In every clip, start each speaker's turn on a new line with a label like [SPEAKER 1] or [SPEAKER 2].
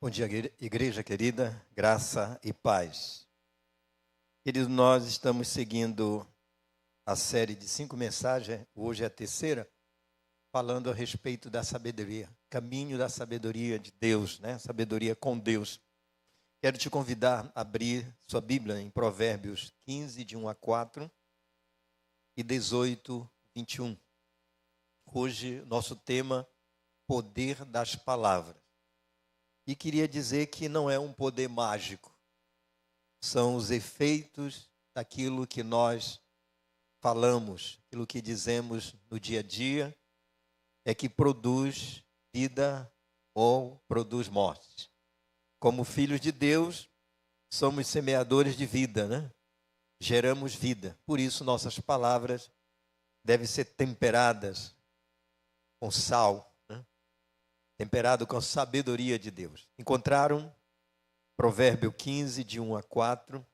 [SPEAKER 1] Bom dia, igreja querida, graça e paz. Queridos, nós estamos seguindo a série de 5 mensagens, hoje é a terceira, falando a respeito da sabedoria, caminho da sabedoria de Deus, né? Sabedoria com Deus. Quero te convidar a abrir sua Bíblia em Provérbios 15, de 1 a 4 e 18, 21. Hoje, nosso tema, poder das palavras. E queria dizer que não é um poder mágico. São os efeitos daquilo que nós falamos, aquilo que dizemos no dia a dia, é que produz vida ou produz morte. Como filhos de Deus, somos semeadores de vida, né? Geramos vida. Por isso, nossas palavras devem ser temperadas com sal, temperado com a sabedoria de Deus. Encontraram Provérbio 15, de 1 a 4.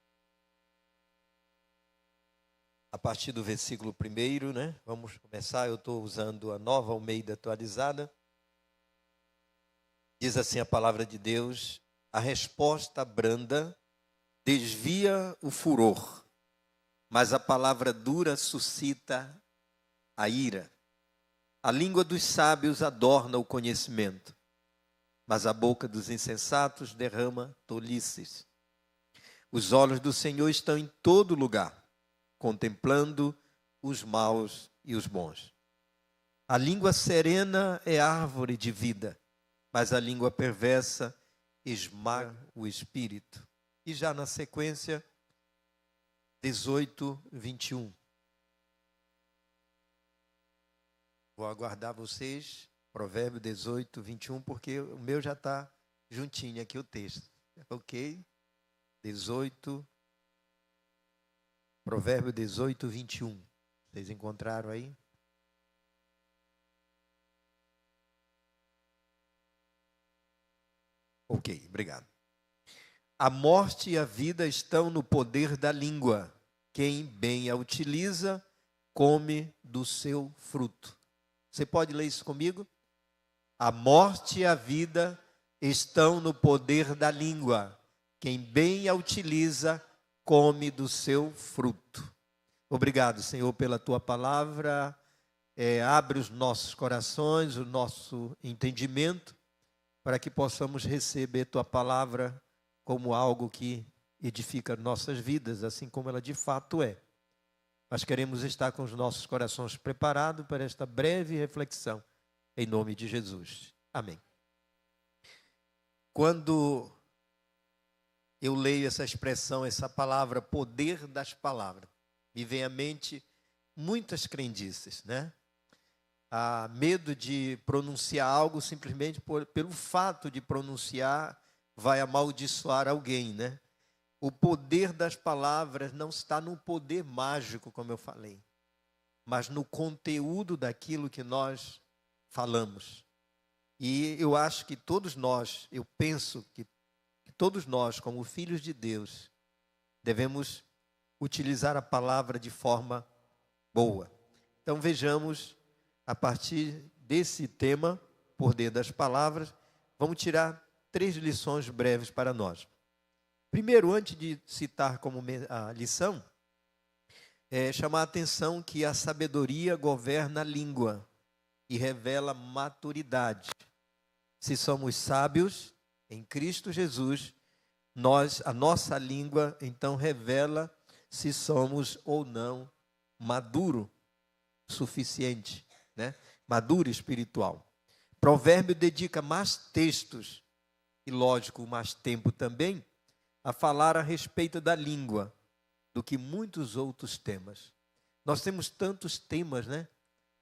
[SPEAKER 1] A partir do versículo 1, né? Vamos começar, eu estou usando a Nova Almeida atualizada. Diz assim a palavra de Deus: a resposta branda desvia o furor, mas a palavra dura suscita a ira. A língua dos sábios adorna o conhecimento, mas a boca dos insensatos derrama tolices. Os olhos do Senhor estão em todo lugar, contemplando os maus e os bons. A língua serena é árvore de vida, mas a língua perversa esmaga o espírito. E já na sequência, 18, 21. Vou aguardar vocês, Provérbio 18, 21, porque o meu já está juntinho aqui o texto. Ok? 18, Provérbio 18, 21. Vocês encontraram aí? Ok, obrigado. A morte e a vida estão no poder da língua. Quem bem a utiliza, come do seu fruto. Você pode ler isso comigo? A morte e a vida estão no poder da língua. Quem bem a utiliza, come do seu fruto. Obrigado, Senhor, pela tua palavra. Abre os nossos corações, o nosso entendimento, para que possamos receber tua palavra como algo que edifica nossas vidas, assim como ela de fato é. Nós queremos estar com os nossos corações preparados para esta breve reflexão, em nome de Jesus. Amém. Quando eu leio essa expressão, essa palavra, poder das palavras, me vem à mente muitas crendices, né? Há medo de pronunciar algo simplesmente pelo fato de pronunciar vai amaldiçoar alguém, né? O poder das palavras não está no poder mágico, como eu falei, mas no conteúdo daquilo que nós falamos. E eu acho que todos nós, eu penso que todos nós, como filhos de Deus, devemos utilizar a palavra de forma boa. Então vejamos, a partir desse tema, poder das palavras, vamos tirar 3 lições breves para nós. Primeiro, antes de citar como a lição, chamar a atenção que a sabedoria governa a língua e revela maturidade. Se somos sábios em Cristo Jesus, a nossa língua então revela se somos ou não maduro suficiente, né? Maduro espiritual. Provérbio dedica mais textos e, lógico, mais tempo também a falar a respeito da língua do que muitos outros temas. Nós temos tantos temas, né?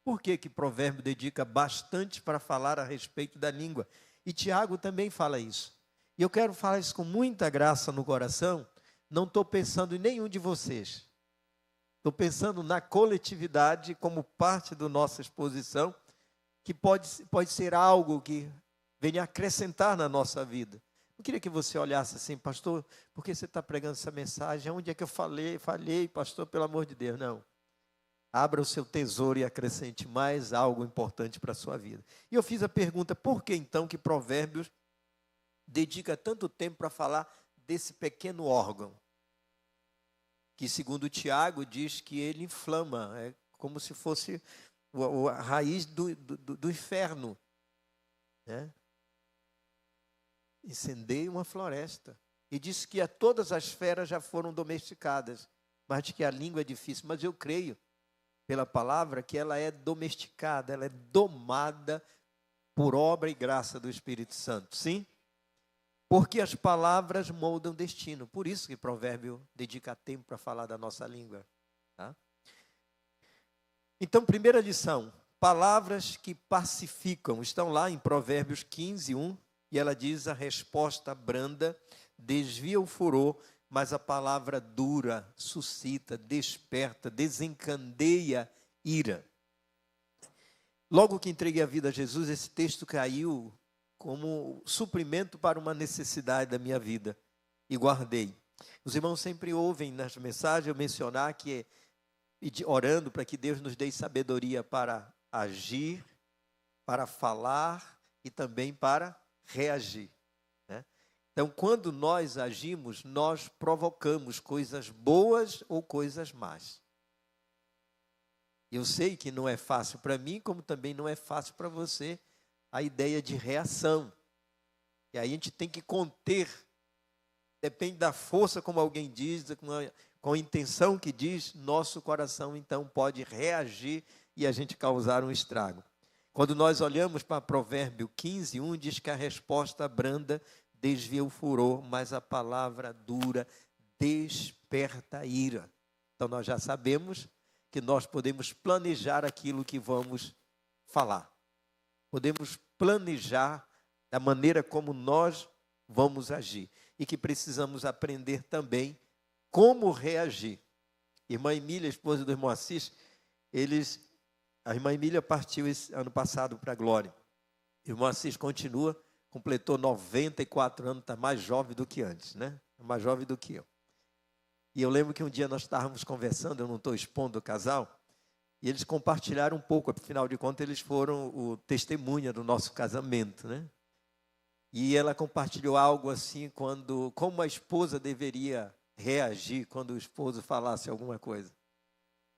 [SPEAKER 1] Por que Provérbio dedica bastante para falar a respeito da língua? E Tiago também fala isso. E eu quero falar isso com muita graça no coração. Não estou pensando em nenhum de vocês. Estou pensando na coletividade como parte da nossa exposição, que pode ser algo que venha acrescentar na nossa vida. Eu queria que você olhasse assim, pastor, por que você está pregando essa mensagem? Onde é que eu falhei, pastor, pelo amor de Deus? Não. Abra o seu tesouro e acrescente mais algo importante para a sua vida. E eu fiz a pergunta, por que então que Provérbios dedica tanto tempo para falar desse pequeno órgão, que segundo Tiago diz que ele inflama, é como se fosse a raiz do inferno, né? Incendeia uma floresta. E diz que todas as feras já foram domesticadas, mas de que a língua é difícil. Mas eu creio, pela palavra, que ela é domesticada, ela é domada por obra e graça do Espírito Santo. Sim? Porque as palavras moldam destino. Por isso que Provérbio dedica tempo para falar da nossa língua. Tá? Então, primeira lição. Palavras que pacificam. Estão lá em Provérbios 15, 1. E ela diz: a resposta branda desvia o furor, mas a palavra dura suscita, desperta, desencandeia ira. Logo que entreguei a vida a Jesus, esse texto caiu como suprimento para uma necessidade da minha vida e guardei. Os irmãos sempre ouvem nas mensagens eu mencionar que orando para que Deus nos dê sabedoria para agir, para falar e também para reagir, né? Então, quando nós agimos, nós provocamos coisas boas ou coisas más. Eu sei que não é fácil para mim, como também não é fácil para você, a ideia de reação. E aí a gente tem que conter, depende da força, como alguém diz, com a intenção que diz, nosso coração então pode reagir e a gente causar um estrago. Quando nós olhamos para Provérbio 15, 1, diz que a resposta branda desvia o furor, mas a palavra dura desperta a ira. Então nós já sabemos que nós podemos planejar aquilo que vamos falar. Podemos planejar da maneira como nós vamos agir. E que precisamos aprender também como reagir. Irmã Emília, esposa do irmão Assis, a irmã Emília partiu esse ano passado para a glória. O irmão Assis continua, completou 94 anos, está mais jovem do que antes, né? Mais jovem do que eu. E eu lembro que um dia nós estávamos conversando, eu não estou expondo o casal, e eles compartilharam um pouco, afinal de contas eles foram o testemunha do nosso casamento, né? E ela compartilhou algo assim, como a esposa deveria reagir quando o esposo falasse alguma coisa.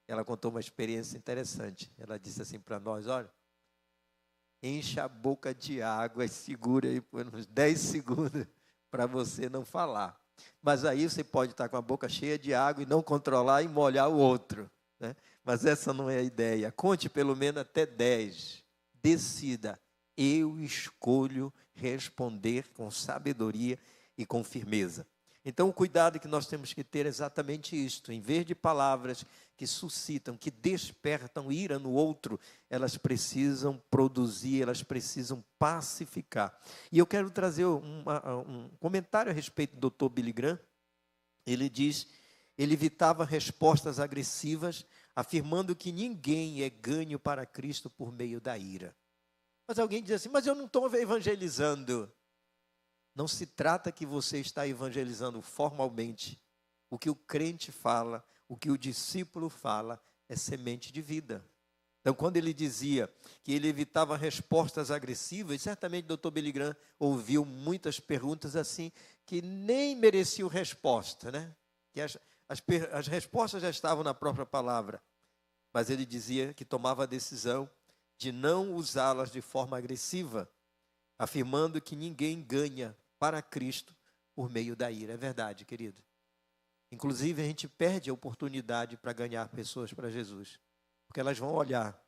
[SPEAKER 1] Ela contou uma experiência interessante. Ela disse assim para nós: olha, enche a boca de água e segura aí por uns 10 segundos para você não falar. Mas aí você pode estar com a boca cheia de água e não controlar e molhar o outro, né? Mas essa não é a ideia. Conte pelo menos até 10. Decida. Eu escolho responder com sabedoria e com firmeza. Então, o cuidado que nós temos que ter é exatamente isto. Em vez de palavras que suscitam, que despertam ira no outro, elas precisam produzir, elas precisam pacificar. E eu quero trazer um comentário a respeito do Dr. Billy Graham. Ele diz, ele evitava respostas agressivas, afirmando que ninguém é ganho para Cristo por meio da ira. Mas alguém diz assim, mas eu não estou evangelizando. Não se trata que você está evangelizando formalmente. O que o crente fala, o que o discípulo fala, é semente de vida. Então, quando ele dizia que ele evitava respostas agressivas, certamente o Dr. Billy Graham ouviu muitas perguntas assim, que nem mereciam resposta, né? Que as respostas já estavam na própria palavra. Mas ele dizia que tomava a decisão de não usá-las de forma agressiva, afirmando que ninguém ganha para Cristo por meio da ira. É verdade, querido. Inclusive, a gente perde a oportunidade para ganhar pessoas para Jesus. Porque elas vão olhar.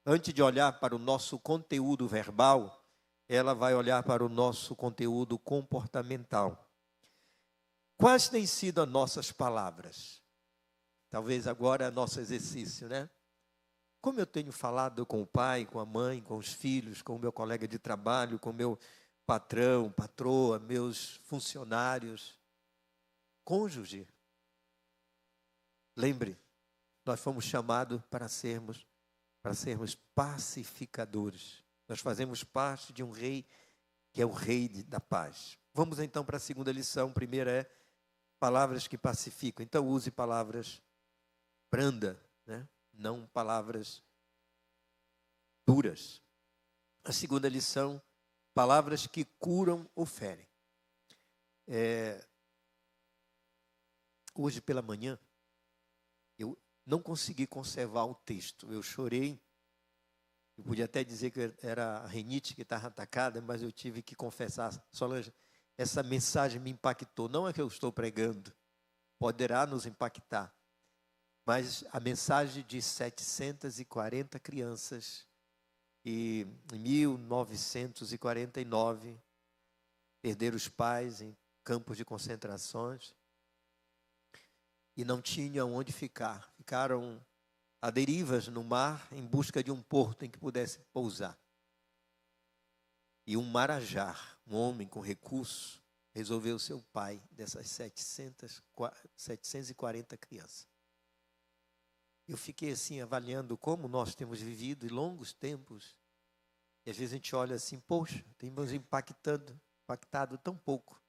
[SPEAKER 1] Antes de olhar para o nosso conteúdo verbal, ela vai olhar para o nosso conteúdo comportamental. Quais têm sido as nossas palavras? Talvez agora é nosso exercício, né? Como eu tenho falado com o pai, com a mãe, com os filhos, com o meu colega de trabalho, com o meu patrão, patroa, meus funcionários, cônjuge. Lembre, nós fomos chamados para sermos pacificadores. Nós fazemos parte de um rei que é o rei da paz. Vamos então para a segunda lição. Primeira é palavras que pacificam. Então use palavras branda, né? Não palavras duras. A segunda lição Palavras que curam ou ferem. Hoje pela manhã, eu não consegui conservar o texto. Eu chorei. Eu podia até dizer que era a rinite que estava atacada, mas eu tive que confessar. Solange, essa mensagem me impactou. Não é que eu estou pregando, poderá nos impactar. Mas a mensagem de 740 crianças e em 1949 perderam os pais em campos de concentrações e não tinham onde ficar. Ficaram a derivas no mar em busca de um porto em que pudesse pousar. E um marajá, um homem com recursos, resolveu ser o pai dessas 740 crianças. Eu fiquei assim avaliando como nós temos vivido em longos tempos. E às vezes a gente olha assim, poxa, temos impactado tão pouco.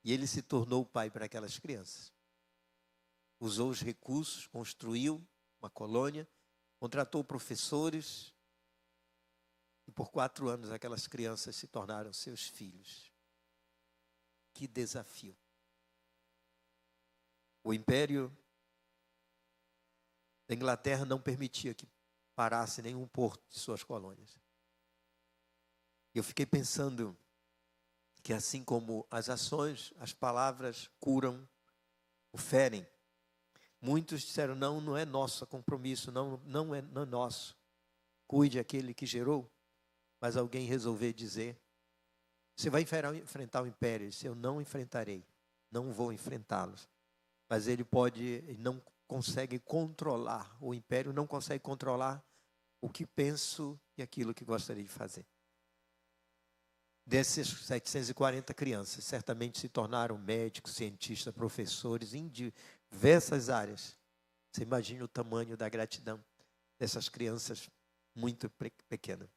[SPEAKER 1] E ele se tornou o pai para aquelas crianças. Usou os recursos, construiu uma colônia, contratou professores. E por 4 anos aquelas crianças se tornaram seus filhos. Que desafio. O Império da Inglaterra não permitia que parasse nenhum porto de suas colônias. Eu fiquei pensando que assim como as ações, as palavras curam ou ferem. Muitos disseram, não é nosso compromisso, não é nosso. Cuide aquele que gerou. Mas alguém resolveu dizer, você vai enfrentar o império. Ele disse, eu não enfrentarei, não vou enfrentá-los. Mas ele não consegue controlar, o império não consegue controlar o que penso e aquilo que gostaria de fazer. Dessas 740 crianças, certamente se tornaram médicos, cientistas, professores em diversas áreas. Você imagina o tamanho da gratidão dessas crianças muito pequenas.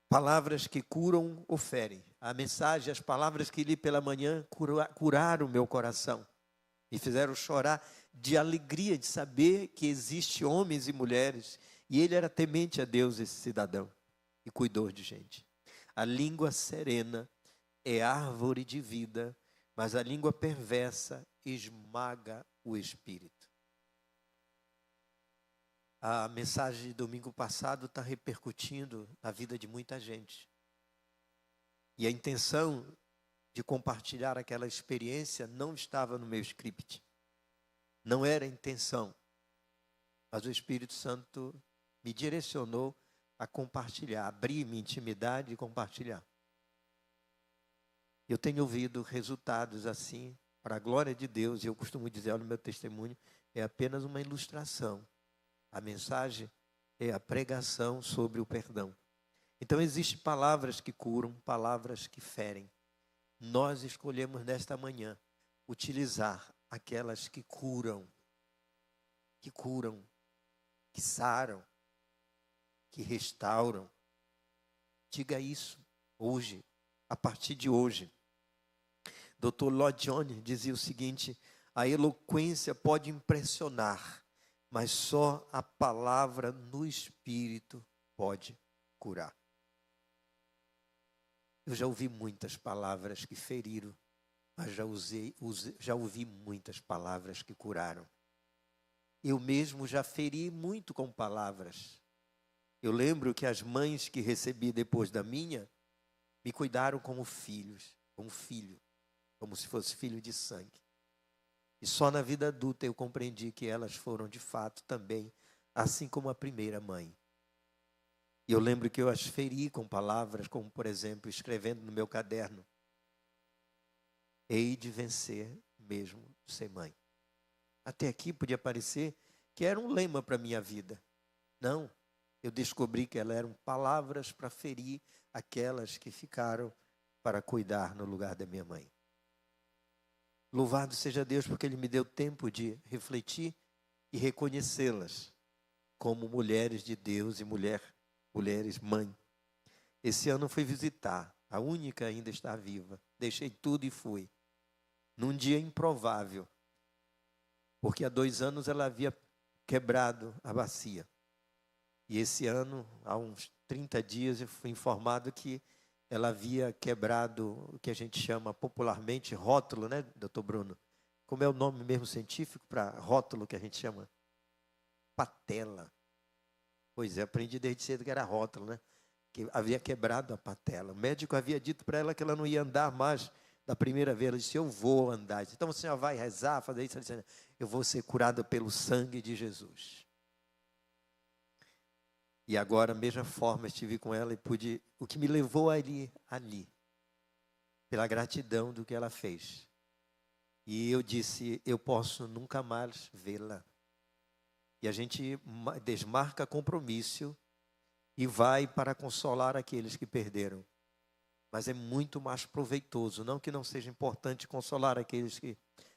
[SPEAKER 1] Palavras que curam ou ferem. A mensagem, as palavras que li pela manhã curaram o meu coração. Me fizeram chorar de alegria de saber que existem homens e mulheres. E ele era temente a Deus, esse cidadão, e cuidou de gente. A língua serena é árvore de vida, mas a língua perversa esmaga o espírito. A mensagem de domingo passado está repercutindo na vida de muita gente. E a intenção de compartilhar aquela experiência não estava no meu script. Não era a intenção. Mas o Espírito Santo me direcionou a compartilhar, abrir minha intimidade e compartilhar. Eu tenho ouvido resultados assim, para a glória de Deus, e eu costumo dizer, olha, o meu testemunho é apenas uma ilustração. A mensagem é a pregação sobre o perdão. Então, existem palavras que curam, palavras que ferem. Nós escolhemos nesta manhã utilizar aquelas que curam, que saram, que restauram. Diga isso hoje, a partir de hoje. Dr. Lloyd Jones dizia o seguinte, a eloquência pode impressionar, mas só a palavra no Espírito pode curar. Eu já ouvi muitas palavras que feriram, mas já ouvi muitas palavras que curaram. Eu mesmo já feri muito com palavras. Eu lembro que as mães que recebi depois da minha, me cuidaram como filhos, como filho, como se fosse filho de sangue. E só na vida adulta eu compreendi que elas foram de fato também, assim como a primeira mãe. E eu lembro que eu as feri com palavras, como por exemplo, escrevendo no meu caderno, hei de vencer mesmo sem mãe. Até aqui podia parecer que era um lema para a minha vida. Não, eu descobri que elas eram palavras para ferir aquelas que ficaram para cuidar no lugar da minha mãe. Louvado seja Deus porque Ele me deu tempo de refletir e reconhecê-las como mulheres de Deus e mulheres mãe. Esse ano fui visitar, a única ainda está viva. Deixei tudo e fui. Num dia improvável, porque há 2 anos ela havia quebrado a bacia. E esse ano, há uns 30 dias, eu fui informado que ela havia quebrado o que a gente chama popularmente rótulo, né, doutor Bruno? Como é o nome mesmo científico para rótulo que a gente chama? Patela. Pois é, aprendi desde cedo que era rótulo, né? Que havia quebrado a patela. O médico havia dito para ela que ela não ia andar mais da primeira vez. Ela disse, eu vou andar. Disse, então você já vai rezar, fazer isso? Ela disse, eu vou ser curada pelo sangue de Jesus. E agora, da mesma forma, estive com ela e pude... O que me levou ali, pela gratidão do que ela fez. E eu disse, eu posso nunca mais vê-la. E a gente desmarca compromisso e vai para consolar aqueles que perderam. Mas é muito mais proveitoso, não que não seja importante consolar aqueles que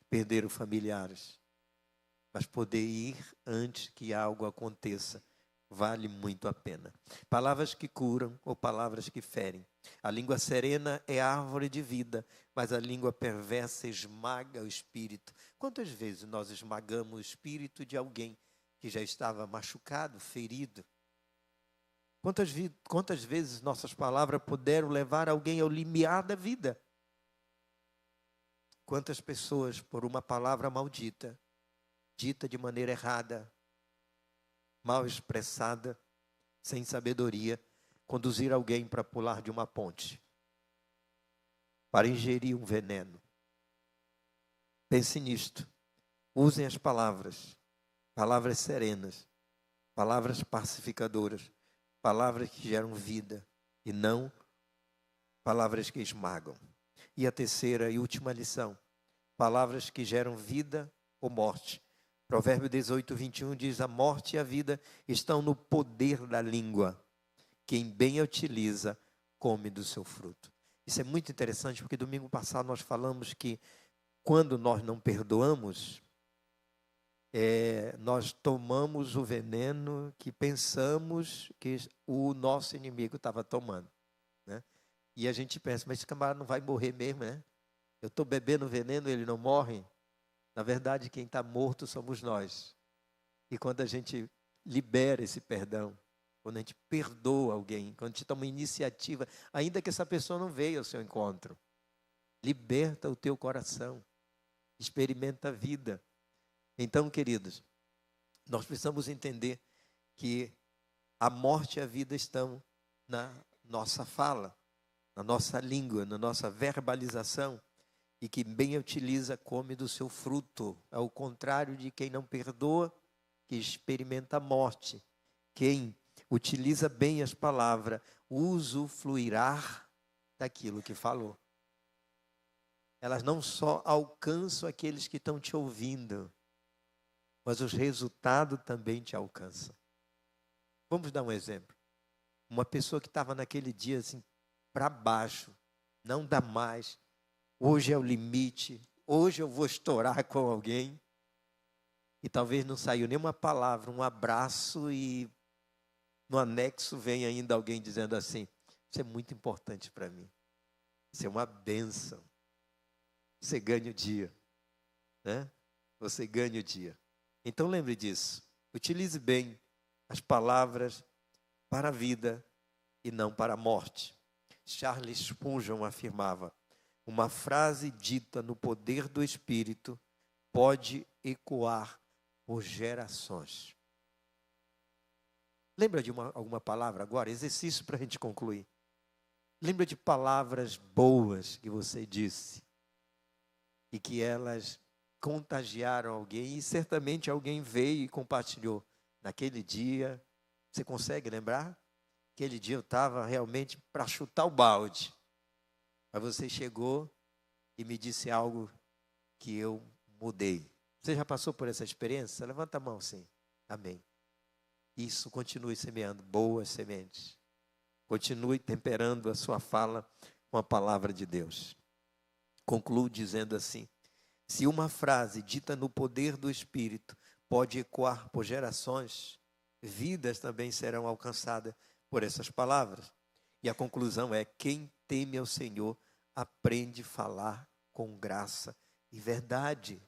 [SPEAKER 1] perderam familiares, mas poder ir antes que algo aconteça, vale muito a pena. Palavras que curam ou palavras que ferem. A língua serena é árvore de vida, mas a língua perversa esmaga o espírito. Quantas vezes nós esmagamos o espírito de alguém que já estava machucado, ferido? Quantas vezes nossas palavras puderam levar alguém ao limiar da vida? Quantas pessoas, por uma palavra maldita, dita de maneira errada, mal expressada, sem sabedoria, conduzir alguém para pular de uma ponte, para ingerir um veneno. Pense nisto. Usem as palavras serenas, palavras pacificadoras, palavras que geram vida e não palavras que esmagam. E a terceira e última lição, palavras que geram vida ou morte. Provérbio 18, 21 diz, a morte e a vida estão no poder da língua. Quem bem a utiliza, come do seu fruto. Isso é muito interessante, porque domingo passado nós falamos que quando nós não perdoamos, nós tomamos o veneno que pensamos que o nosso inimigo estava tomando, né? E a gente pensa, mas esse camarada não vai morrer mesmo, né? Eu estou bebendo veneno, ele não morre. Na verdade, quem está morto somos nós. E quando a gente libera esse perdão, quando a gente perdoa alguém, quando a gente toma iniciativa, ainda que essa pessoa não veio ao seu encontro, liberta o teu coração, experimenta a vida. Então, queridos, nós precisamos entender que a morte e a vida estão na nossa fala, na nossa língua, na nossa verbalização, e que bem utiliza, come do seu fruto. Ao contrário de quem não perdoa, que experimenta a morte. Quem utiliza bem as palavras, usufruirá daquilo que falou. Elas não só alcançam aqueles que estão te ouvindo, mas os resultados também te alcançam. Vamos dar um exemplo. Uma pessoa que estava naquele dia assim, para baixo, não dá mais, hoje é o limite, hoje eu vou estourar com alguém, e talvez não saiu nenhuma palavra, um abraço, e no anexo vem ainda alguém dizendo assim, isso é muito importante para mim, isso é uma bênção, você ganha o dia, né? Você ganha o dia. Então lembre disso, utilize bem as palavras para a vida e não para a morte. Charles Spurgeon afirmava, uma frase dita no poder do Espírito pode ecoar por gerações. Lembra de alguma palavra agora? Exercício para a gente concluir. Lembra de palavras boas que você disse e que elas contagiaram alguém e certamente alguém veio e compartilhou. Naquele dia, você consegue lembrar? Aquele dia eu estava realmente para chutar o balde. Mas você chegou e me disse algo que eu mudei. Você já passou por essa experiência? Levanta a mão, sim. Amém. Isso, continue semeando boas sementes. Continue temperando a sua fala com a palavra de Deus. Concluo dizendo assim, se uma frase dita no poder do Espírito pode ecoar por gerações, vidas também serão alcançadas por essas palavras. E a conclusão é, quem teme ao Senhor aprende a falar com graça e verdade.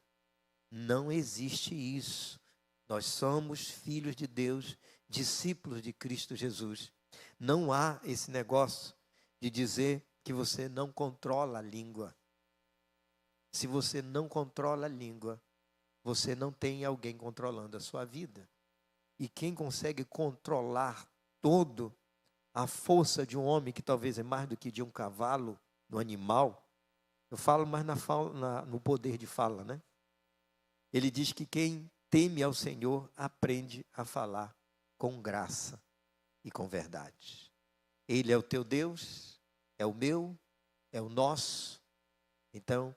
[SPEAKER 1] Não existe isso. Nós somos filhos de Deus, discípulos de Cristo Jesus. Não há esse negócio de dizer que você não controla a língua. Se você não controla a língua, você não tem alguém controlando a sua vida. E quem consegue controlar todo a força de um homem, que talvez é mais do que de um cavalo, no animal, eu falo mais no poder de fala, né? Ele diz que quem teme ao Senhor aprende a falar com graça e com verdade. Ele é o teu Deus, é o meu, é o nosso. Então,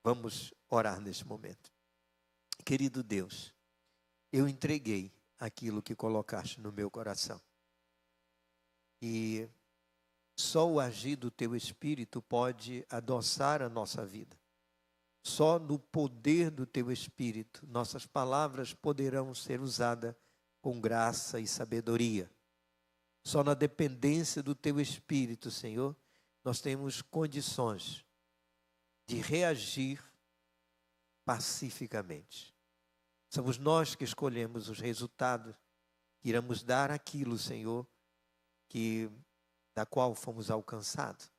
[SPEAKER 1] vamos orar nesse momento. Querido Deus, eu entreguei aquilo que colocaste no meu coração. E só o agir do teu Espírito pode adoçar a nossa vida. Só no poder do teu Espírito, nossas palavras poderão ser usadas com graça e sabedoria. Só na dependência do teu Espírito, Senhor, nós temos condições de reagir pacificamente. Somos nós que escolhemos os resultados que iremos dar àquilo, Senhor, da qual fomos alcançados.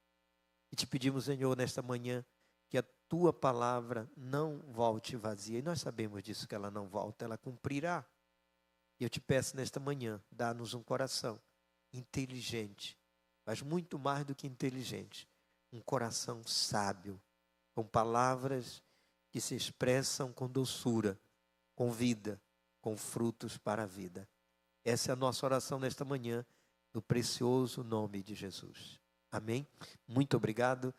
[SPEAKER 1] E te pedimos, Senhor, nesta manhã, que a tua palavra não volte vazia. E nós sabemos disso, que ela não volta, ela cumprirá. E eu te peço nesta manhã, dá-nos um coração inteligente, mas muito mais do que inteligente, um coração sábio, com palavras que se expressam com doçura, com vida, com frutos para a vida. Essa é a nossa oração nesta manhã, no precioso nome de Jesus. Amém? Muito obrigado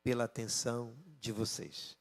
[SPEAKER 1] pela atenção de vocês.